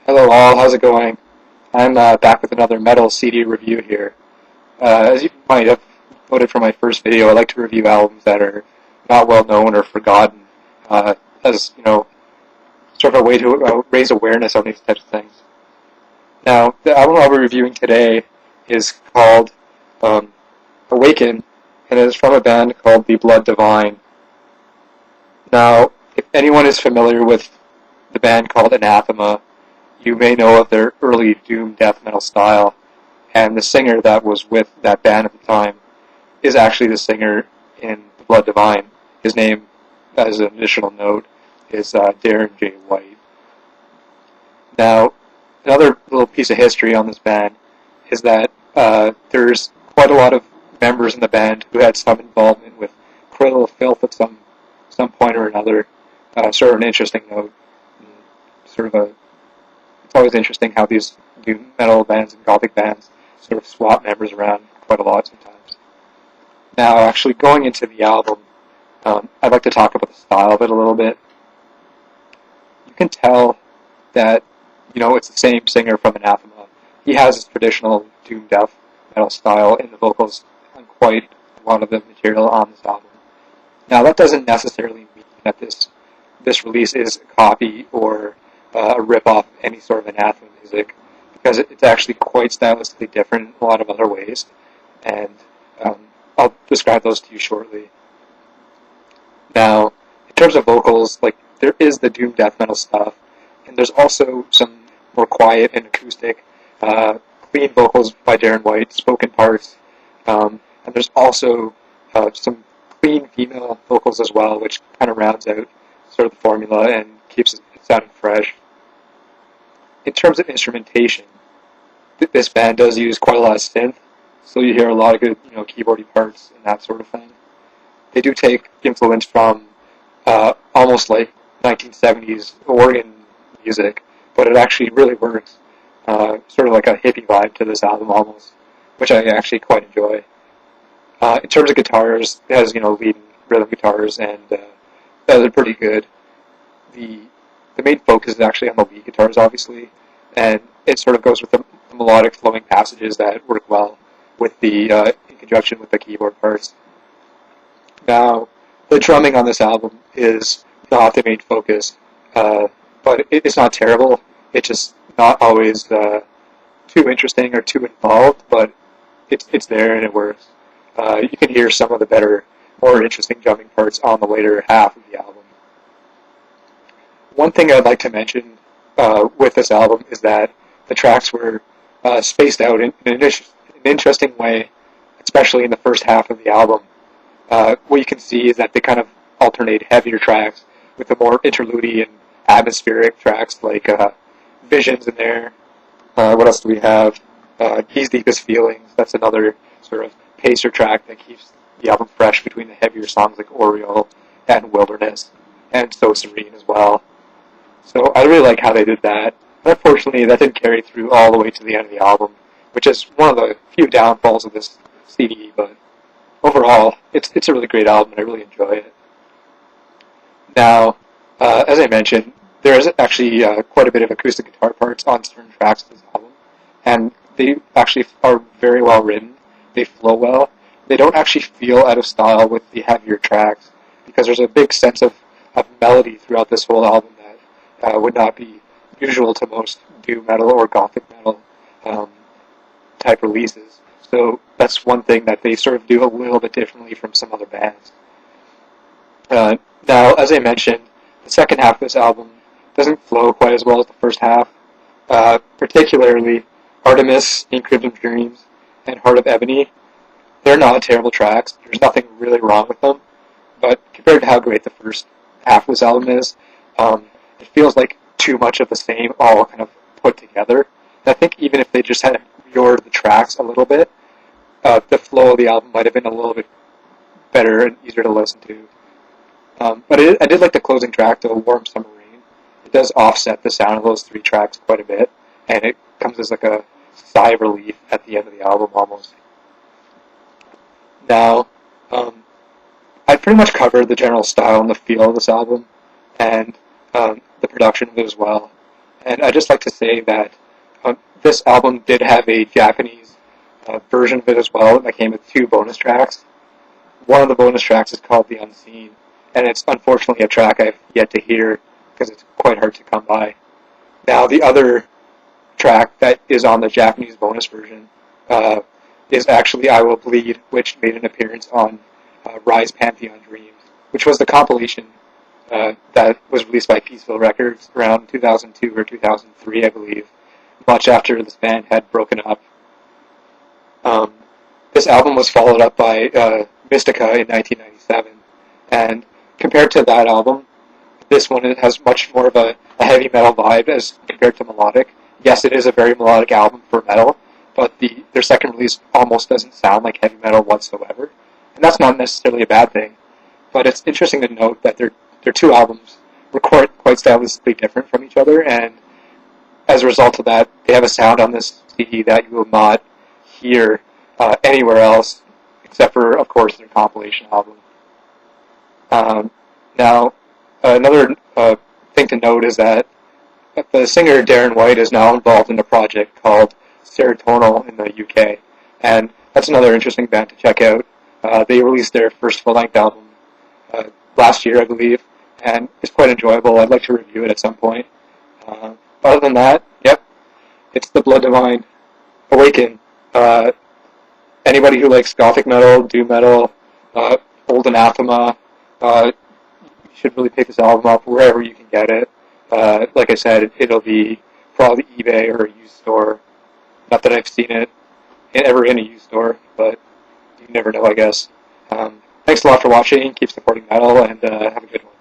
Hello all, how's it going? I'm back with another metal CD review here. As you might have noted from my first video, I like to review albums that are not well known or forgotten, as sort of a way to raise awareness on these types of things. Now, the album I'll be reviewing today is called Awaken, and it is from a band called The Blood Divine. Now, if anyone is familiar with the band called Anathema, you may know of their early doom death metal style, and the singer that was with that band at the time is actually the singer in The Blood Divine. His name, as an additional note, is Darren J. White. Now, another little piece of history on this band is that there's quite a lot of members in the band who had some involvement with criminal filth at some point or another. Sort of an interesting note. It's always interesting how these doom metal bands and gothic bands sort of swap members around quite a lot sometimes. Now, actually going into the album, I'd like to talk about the style of it a little bit. You can tell that, it's the same singer from Anathema. He has his traditional doom death metal style in the vocals on quite a lot of the material on this album. Now, that doesn't necessarily mean that this release is a copy or a rip-off of any sort of Anathema music, because it's actually quite stylistically different in a lot of other ways, and I'll describe those to you shortly. Now, in terms of vocals, there is the doom death metal stuff, and there's also some more quiet and acoustic, clean vocals by Darren White, spoken parts, and there's also some clean female vocals as well, which kind of rounds out sort of the formula and keeps it sounding fresh. In terms of instrumentation, this band does use quite a lot of synth, so you hear a lot of good, keyboardy parts and that sort of thing. They do take influence from almost like 1970s organ music, but it actually really works. Sort of like a hippie vibe to this album almost, which I actually quite enjoy. In terms of guitars, it has, lead rhythm guitars, and they're pretty good. The main focus is actually on the lead guitars, obviously, and it sort of goes with the melodic flowing passages that work well with in conjunction with the keyboard parts. Now, the drumming on this album is not the main focus, but it's not terrible. It's just not always too interesting or too involved, but it's there and it works. You can hear some of the better, more interesting drumming parts on the later half of the album. One thing I'd like to mention with this album is that the tracks were spaced out in an interesting way, especially in the first half of the album. What you can see is that they kind of alternate heavier tracks with the more interlude and atmospheric tracks like Visions in there. What else do we have? He's Deepest Feelings. That's another sort of pacer track that keeps the album fresh between the heavier songs like Oriole and Wilderness, and So Serene as well. So I really like how they did that. Unfortunately, that didn't carry through all the way to the end of the album, which is one of the few downfalls of this CD, but overall, it's a really great album, and I really enjoy it. Now, as I mentioned, there is actually quite a bit of acoustic guitar parts on certain tracks of this album, and they actually are very well written. They flow well. They don't actually feel out of style with the heavier tracks, because there's a big sense of melody throughout this whole album that would not be usual to most doom metal or gothic metal type releases. So that's one thing that they sort of do a little bit differently from some other bands. Now, as I mentioned, the second half of this album doesn't flow quite as well as the first half. Particularly Artemis, Encrypted Dreams, and Heart of Ebony. They're not terrible tracks. There's nothing really wrong with them. But compared to how great the first half of this album is, it feels like too much of the same all kind of put together. And I think even if they just had reordered the tracks a little bit, the flow of the album might have been a little bit better and easier to listen to. But I did like the closing track, the Warm Summer Rain. It does offset the sound of those three tracks quite a bit, and it comes as like a sigh of relief at the end of the album almost. Now, I pretty much covered the general style and the feel of this album, and the production of it as well. And I'd just like to say that this album did have a Japanese version of it as well that came with 2 bonus tracks. One of the bonus tracks is called The Unseen, and it's unfortunately a track I've yet to hear because it's quite hard to come by. Now, the other track that is on the Japanese bonus version is actually I Will Bleed, which made an appearance on Rise Pantheon Dreams, which was the compilation that was released by Peaceville Records around 2002 or 2003, I believe, much after this band had broken up. This album was followed up by Mystica in 1997, and compared to that album, this one has much more of a heavy metal vibe as compared to melodic. Yes, it is a very melodic album for metal, but their second release almost doesn't sound like heavy metal whatsoever, and that's not necessarily a bad thing. But it's interesting to note that their 2 albums were quite stylistically different from each other, and as a result of that, they have a sound on this CD that you will not hear anywhere else, except for, of course, their compilation album. Now, another thing to note is that the singer Darren White is now involved in a project called Serotonal in the UK, and that's another interesting band to check out. They released their first full-length album last year, I believe, and it's quite enjoyable. I'd like to review it at some point. Other than that, yep, it's the Blood Divine, Awaken. Anybody who likes gothic metal, doom metal, old anathema, you should really pick this album up wherever you can get it. Like I said, it'll be probably eBay or a used store. Not that I've seen it ever in a used store, but you never know, I guess. Thanks a lot for watching. Keep supporting metal, and have a good one.